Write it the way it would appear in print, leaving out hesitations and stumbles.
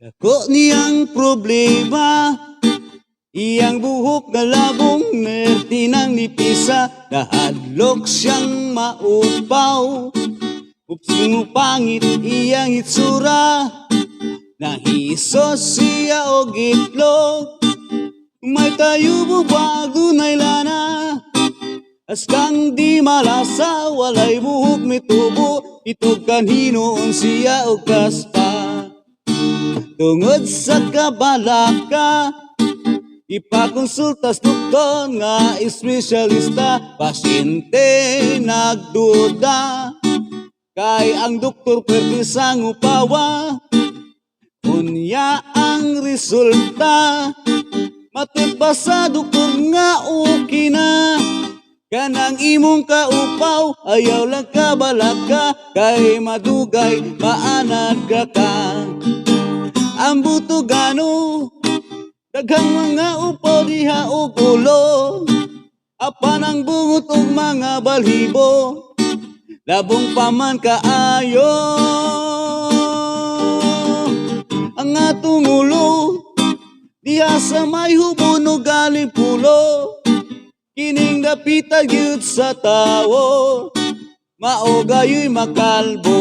Dako niyang problema, iyang buhok nga labong ngerti nang nipisa. Nahadlok siyang maupaw, upsing pangit iyang itsura. Nahisos siya og itlog, may tayo mo bago na'y lana. Askang di malasa, walay buhok mitubo, itog kanhinoon siya og kaspa. Tungod sa kabalaka, ipakonsultas doktor nga espesyalista. Pasyente nagduda, kay ang doktor pwede sang upawa. Unya ang resulta, matod pa sa doktor nga okay na. Kanang imong kaupaw, ayaw lang kabalaka, kay madugay maanad ka. Ang butugano, daghang mga upaw diha og ulo, apan ang bungot og mga balhibo, labong paman kaayo. Ang atong ulo, diha sa may hubon o galing pulo, kining dapita gyud sa tawo, mao gayoy makalbo.